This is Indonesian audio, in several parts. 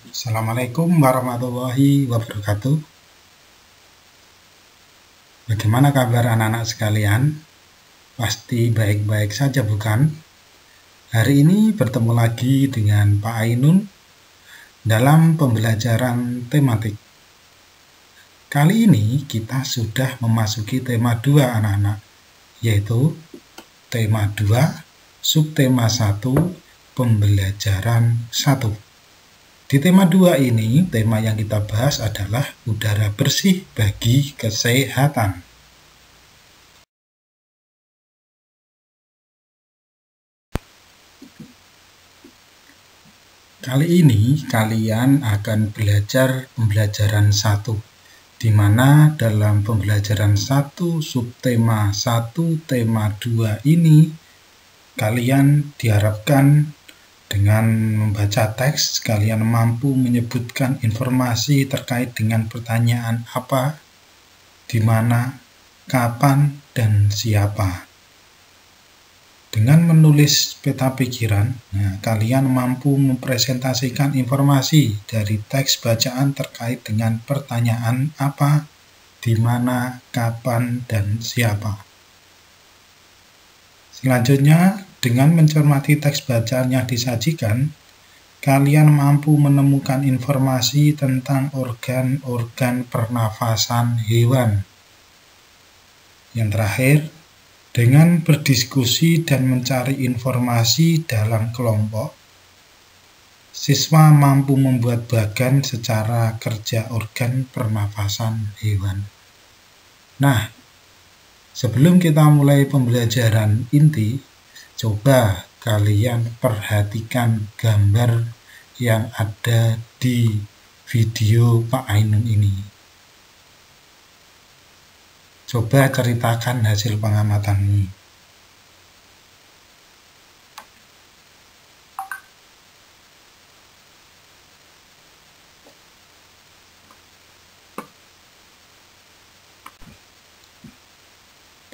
Assalamualaikum warahmatullahi wabarakatuh. Bagaimana kabar anak-anak sekalian? Pasti baik-baik saja, bukan? Hari ini bertemu lagi dengan Pak Ainun dalam pembelajaran tematik. Kali ini kita sudah memasuki tema 2 anak-anak, yaitu tema 2, subtema 1, pembelajaran 1. Di tema 2 ini, tema yang kita bahas adalah udara bersih bagi kesehatan. Kali ini kalian akan belajar pembelajaran 1, di mana dalam pembelajaran 1, subtema 1, tema 2 ini, kalian diharapkan dengan membaca teks, kalian mampu menyebutkan informasi terkait dengan pertanyaan apa, di mana, kapan, dan siapa. Dengan menulis peta pikiran, kalian mampu mempresentasikan informasi dari teks bacaan terkait dengan pertanyaan apa, di mana, kapan, dan siapa. Selanjutnya, dengan mencermati teks bacaan yang disajikan, kalian mampu menemukan informasi tentang organ-organ pernafasan hewan. Yang terakhir, dengan berdiskusi dan mencari informasi dalam kelompok, siswa mampu membuat bagan secara kerja organ pernafasan hewan. Nah, sebelum kita mulai pembelajaran inti, coba kalian perhatikan gambar yang ada di video Pak Ainun ini. Coba ceritakan hasil pengamatanmu.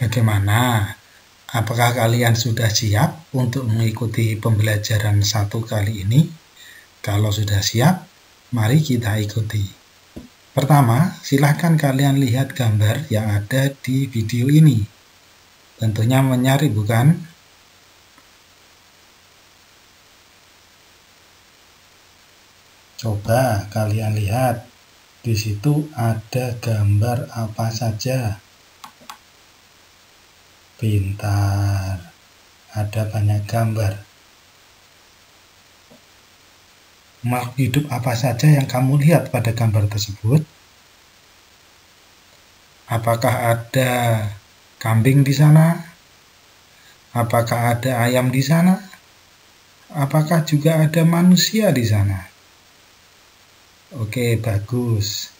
Bagaimana? Apakah kalian sudah siap untuk mengikuti pembelajaran 1 kali ini? Kalau sudah siap, mari kita ikuti. Pertama, silahkan kalian lihat gambar yang ada di video ini. Tentunya menarik, bukan? Coba kalian lihat, di situ ada gambar apa saja. Pintar, ada banyak gambar. Makhluk hidup apa saja yang kamu lihat pada gambar tersebut? Apakah ada kambing di sana? Apakah ada ayam di sana? Apakah juga ada manusia di sana? Oke, bagus.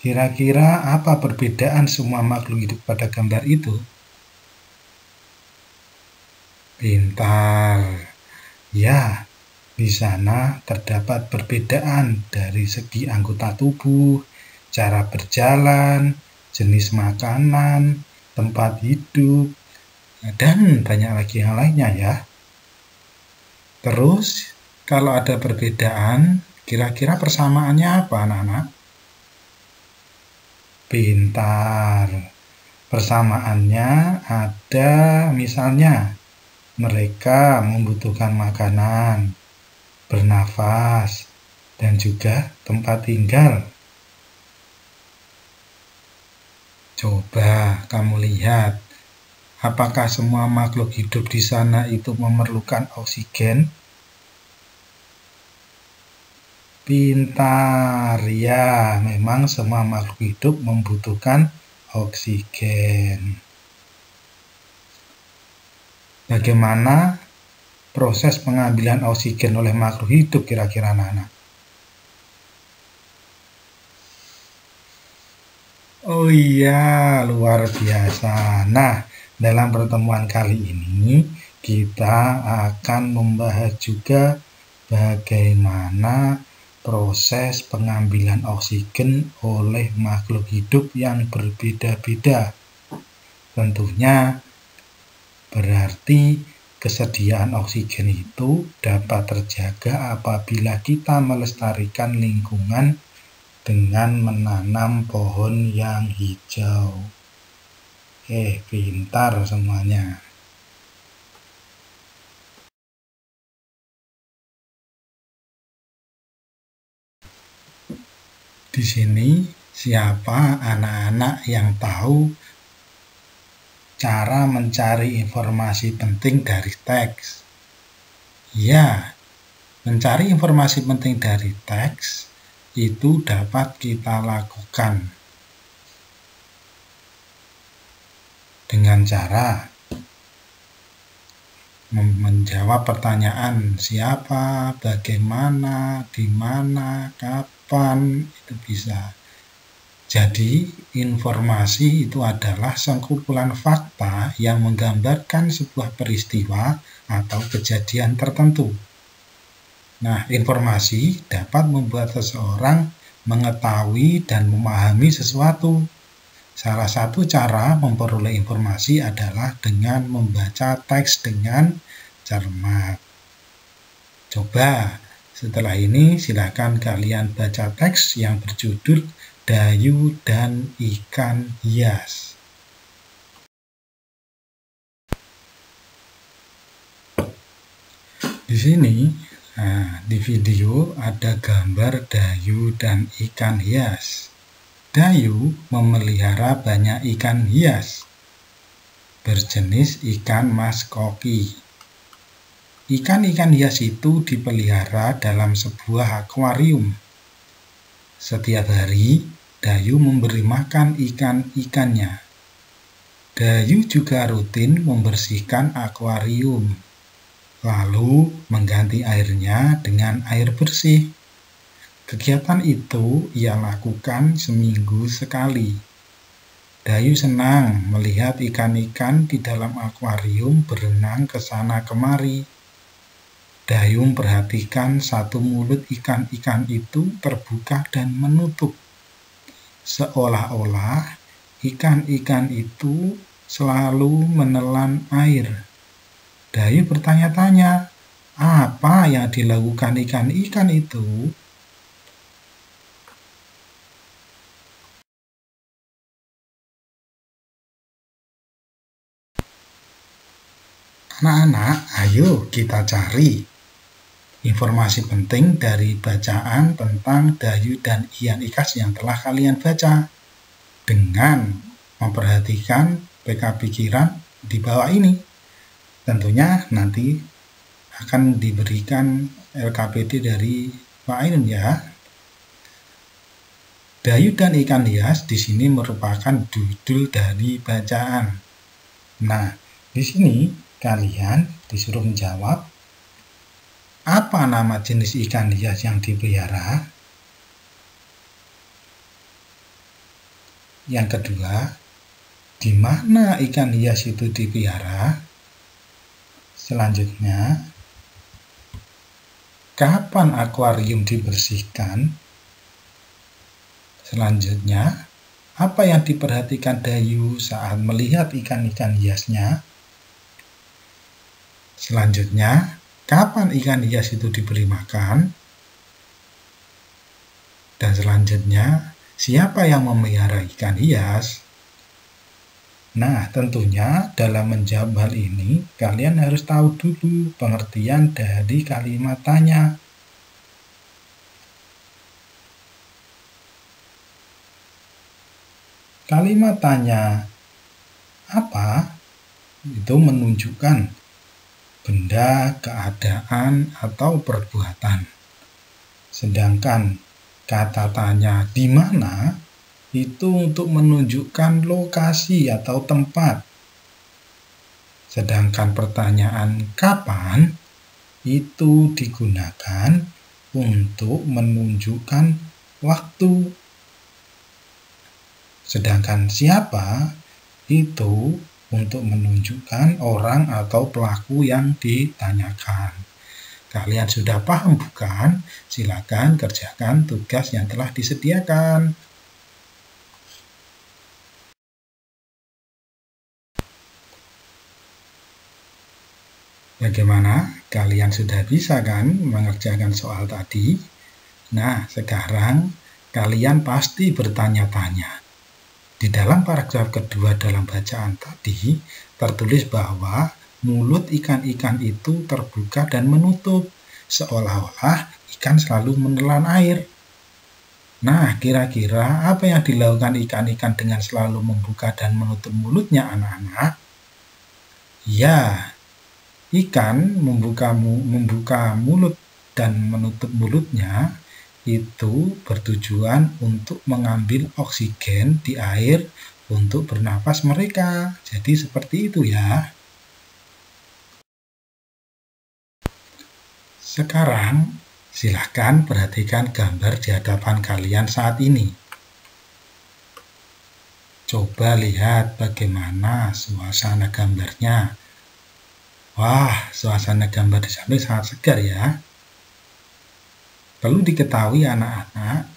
Kira-kira apa perbedaan semua makhluk hidup pada gambar itu? Pintar. Ya, di sana terdapat perbedaan dari segi anggota tubuh, cara berjalan, jenis makanan, tempat hidup, dan banyak lagi yang lainnya ya. Terus, kalau ada perbedaan, kira-kira persamaannya apa, anak-anak? Pintar. Persamaannya ada misalnya, mereka membutuhkan makanan, bernafas, dan juga tempat tinggal. Coba kamu lihat, apakah semua makhluk hidup di sana itu memerlukan oksigen? Pintar, ya, memang semua makhluk hidup membutuhkan oksigen. Bagaimana proses pengambilan oksigen oleh makhluk hidup kira-kira anak-anak? Oh iya, luar biasa. Nah, dalam pertemuan kali ini kita akan membahas juga bagaimana proses pengambilan oksigen oleh makhluk hidup yang berbeda-beda. Tentunya berarti kesediaan oksigen itu dapat terjaga apabila kita melestarikan lingkungan dengan menanam pohon yang hijau. Pintar semuanya. Di sini, siapa anak-anak yang tahu cara mencari informasi penting dari teks? Ya, mencari informasi penting dari teks itu dapat kita lakukan dengan cara menjawab pertanyaan siapa, bagaimana, di mana, kapan, itu bisa. Jadi, informasi itu adalah sekumpulan fakta yang menggambarkan sebuah peristiwa atau kejadian tertentu. Nah, informasi dapat membuat seseorang mengetahui dan memahami sesuatu. Salah satu cara memperoleh informasi adalah dengan membaca teks dengan cermat. Coba, setelah ini silakan kalian baca teks yang berjudul Dayu dan Ikan Hias. Di sini, di video ada gambar Dayu dan ikan hias. Dayu memelihara banyak ikan hias berjenis ikan mas koki. Ikan-ikan hias itu dipelihara dalam sebuah akuarium. Setiap hari, Dayu memberi makan ikan-ikannya. Dayu juga rutin membersihkan akuarium, lalu mengganti airnya dengan air bersih. Kegiatan itu ia lakukan seminggu sekali. Dayu senang melihat ikan-ikan di dalam akuarium berenang ke sana kemari. Dayu memperhatikan satu mulut ikan-ikan itu terbuka dan menutup. Seolah-olah ikan-ikan itu selalu menelan air. Dayu bertanya-tanya, apa yang dilakukan ikan-ikan itu? Anak-anak, ayo kita cari informasi penting dari bacaan tentang Dayu dan Ikan Hias yang telah kalian baca dengan memperhatikan PK pikiran di bawah ini. Tentunya nanti akan diberikan LKPD dari Pak Ainun ya. Dayu dan Ikan Hias di sini merupakan judul dari bacaan. Nah, di sini kalian disuruh menjawab apa nama jenis ikan hias yang dipelihara. Yang kedua, di mana ikan hias itu dipelihara? Selanjutnya, kapan akuarium dibersihkan? Selanjutnya, apa yang diperhatikan Dayu saat melihat ikan-ikan hiasnya? Selanjutnya, kapan ikan hias itu diberi makan? Dan selanjutnya, siapa yang memelihara ikan hias? Nah, tentunya dalam menjawab hal ini, kalian harus tahu dulu pengertian dari kalimat tanya. Kalimat tanya apa? Itu menunjukkan benda, keadaan, atau perbuatan. Sedangkan kata tanya di mana itu untuk menunjukkan lokasi atau tempat. Sedangkan pertanyaan kapan itu digunakan untuk menunjukkan waktu. Sedangkan siapa itu untuk menunjukkan orang atau pelaku yang ditanyakan. Kalian sudah paham bukan? Silakan kerjakan tugas yang telah disediakan. Bagaimana? Kalian sudah bisa kan mengerjakan soal tadi? Nah, sekarang kalian pasti bertanya-tanya. Di dalam paragraf kedua dalam bacaan tadi, tertulis bahwa mulut ikan-ikan itu terbuka dan menutup, seolah-olah ikan selalu menelan air. Nah, kira-kira apa yang dilakukan ikan-ikan dengan selalu membuka dan menutup mulutnya, anak-anak? Ya, ikan membuka mulut dan menutup mulutnya itu bertujuan untuk mengambil oksigen di air untuk bernafas mereka. Jadi seperti itu ya. Sekarang silahkan perhatikan gambar di hadapan kalian saat ini. Coba lihat bagaimana suasana gambarnya. Wah, suasana gambar di samping sangat segar ya. Perlu diketahui anak-anak,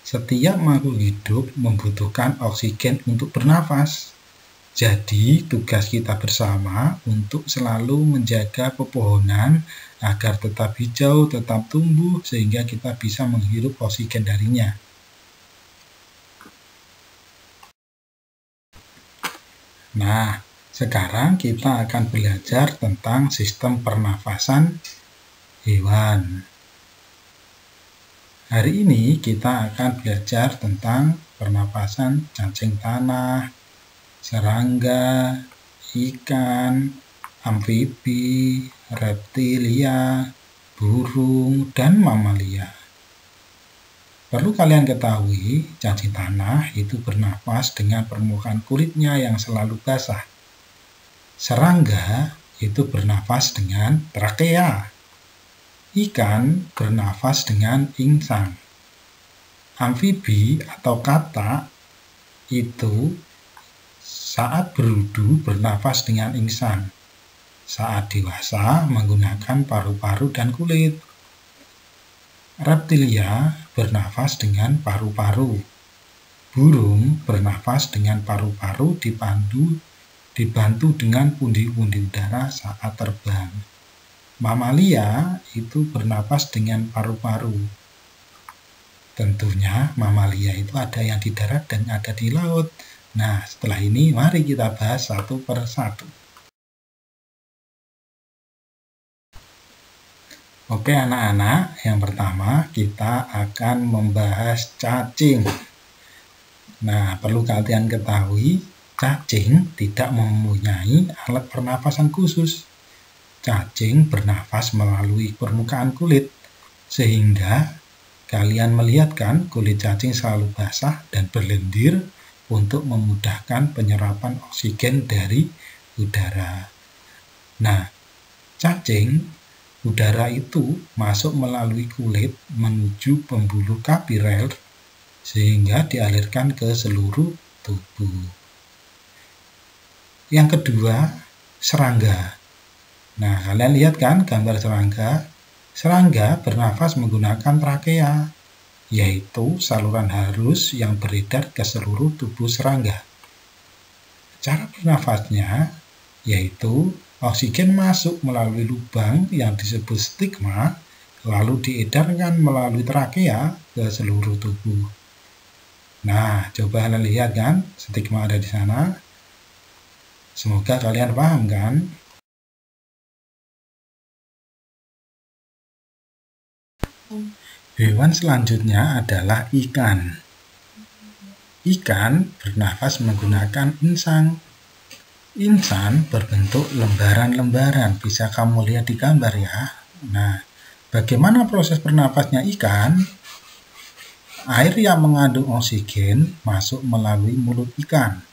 setiap makhluk hidup membutuhkan oksigen untuk bernafas. Jadi, tugas kita bersama untuk selalu menjaga pepohonan agar tetap hijau, tetap tumbuh, sehingga kita bisa menghirup oksigen darinya. Nah, sekarang kita akan belajar tentang sistem pernafasan hewan. Hari ini kita akan belajar tentang pernapasan cacing tanah, serangga, ikan, amfibi, reptilia, burung, dan mamalia. Perlu kalian ketahui, cacing tanah itu bernafas dengan permukaan kulitnya yang selalu basah. Serangga itu bernafas dengan trakea. Ikan bernafas dengan insang. Amfibi atau katak itu saat berudu bernafas dengan insang. Saat dewasa menggunakan paru-paru dan kulit. Reptilia bernafas dengan paru-paru. Burung bernafas dengan paru-paru dibantu dengan pundi-pundi udara saat terbang. Mamalia itu bernafas dengan paru-paru. Tentunya mamalia itu ada yang di darat dan ada di laut. Nah, setelah ini mari kita bahas satu per satu. Oke anak-anak, yang pertama kita akan membahas cacing. Nah, perlu kalian ketahui, cacing tidak mempunyai alat pernafasan khusus. Cacing bernafas melalui permukaan kulit, sehingga kalian melihat kan kulit cacing selalu basah dan berlendir untuk memudahkan penyerapan oksigen dari udara. Nah, cacing udara itu masuk melalui kulit menuju pembuluh kapiler sehingga dialirkan ke seluruh tubuh. Yang kedua, serangga. Nah, kalian lihat kan gambar serangga? Serangga bernafas menggunakan trakea, yaitu saluran halus yang beredar ke seluruh tubuh serangga. Cara bernafasnya yaitu oksigen masuk melalui lubang yang disebut stigma, lalu diedarkan melalui trakea ke seluruh tubuh. Nah, coba kalian lihat kan, stigma ada di sana. Semoga kalian paham kan? Hewan selanjutnya adalah ikan. Ikan bernafas menggunakan insang. Insang berbentuk lembaran-lembaran, bisa kamu lihat di gambar ya. Nah, bagaimana proses bernafasnya ikan? Air yang mengandung oksigen masuk melalui mulut ikan.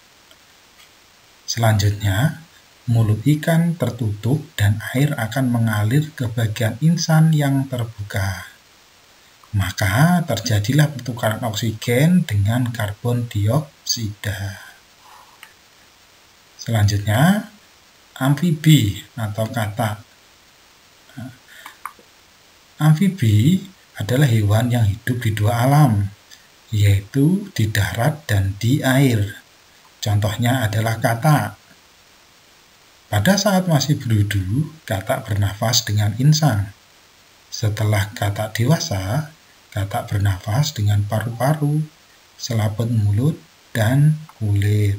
Selanjutnya, mulut ikan tertutup dan air akan mengalir ke bagian insang yang terbuka. Maka terjadilah pertukaran oksigen dengan karbon dioksida. Selanjutnya, amfibi atau katak. Amfibi adalah hewan yang hidup di dua alam, yaitu di darat dan di air. Contohnya adalah katak. Pada saat masih berudu, katak bernafas dengan insang. Setelah katak dewasa, katak bernafas dengan paru-paru, selaput mulut, dan kulit.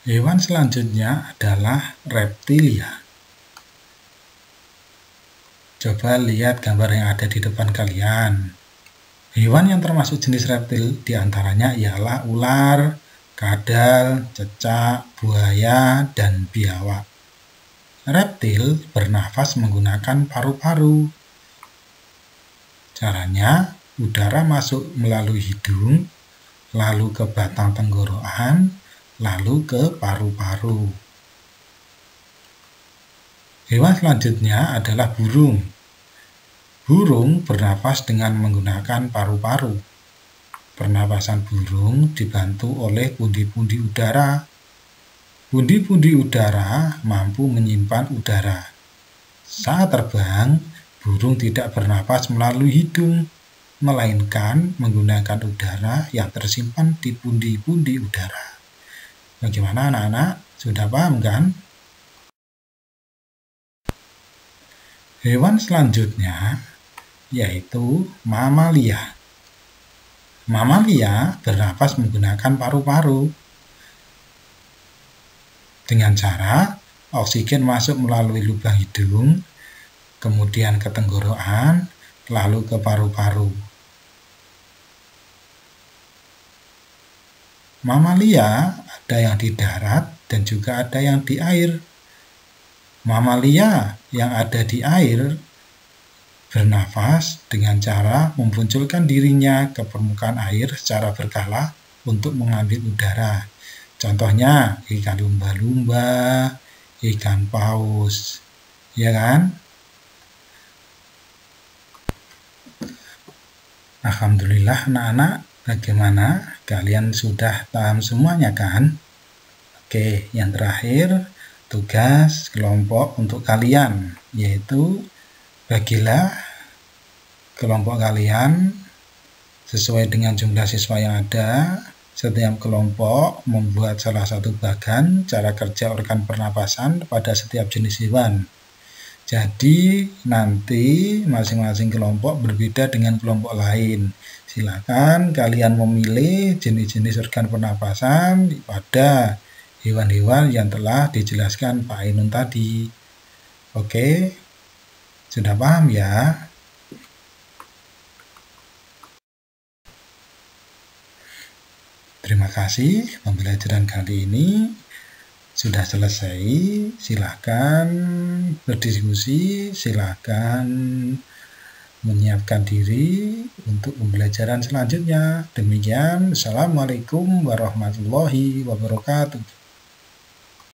Hewan selanjutnya adalah reptilia. Coba lihat gambar yang ada di depan kalian. Hewan yang termasuk jenis reptil diantaranya ialah ular, kadal, cecak, buaya, dan biawak. Reptil bernafas menggunakan paru-paru. Caranya, udara masuk melalui hidung, lalu ke batang tenggorokan, lalu ke paru-paru. Hewan selanjutnya adalah burung. Burung bernafas dengan menggunakan paru-paru. Pernapasan burung dibantu oleh pundi-pundi udara. Pundi-pundi udara mampu menyimpan udara. Saat terbang, burung tidak bernapas melalui hidung, melainkan menggunakan udara yang tersimpan di pundi-pundi udara. Bagaimana anak-anak? Sudah paham kan? Hewan selanjutnya yaitu mamalia. Mamalia bernapas menggunakan paru-paru. Dengan cara oksigen masuk melalui lubang hidung, kemudian ke tenggorokan, lalu ke paru-paru. Mamalia ada yang di darat dan juga ada yang di air. Mamalia yang ada di air bernafas dengan cara memunculkan dirinya ke permukaan air secara berkala untuk mengambil udara. Contohnya ikan lumba-lumba, ikan paus, ya kan? Alhamdulillah anak-anak, bagaimana? Kalian sudah paham semuanya kan? Oke, yang terakhir tugas kelompok untuk kalian, yaitu bagilah kelompok kalian sesuai dengan jumlah siswa yang ada. Setiap kelompok membuat salah satu bagan cara kerja organ pernapasan pada setiap jenis hewan. Jadi nanti masing-masing kelompok berbeda dengan kelompok lain. Silakan kalian memilih jenis-jenis organ pernapasan pada hewan-hewan yang telah dijelaskan Pak Ainun tadi. Oke, sudah paham ya? Terima kasih, pembelajaran kali ini sudah selesai. Silahkan berdiskusi, silahkan menyiapkan diri untuk pembelajaran selanjutnya. Demikian, Assalamualaikum warahmatullahi wabarakatuh.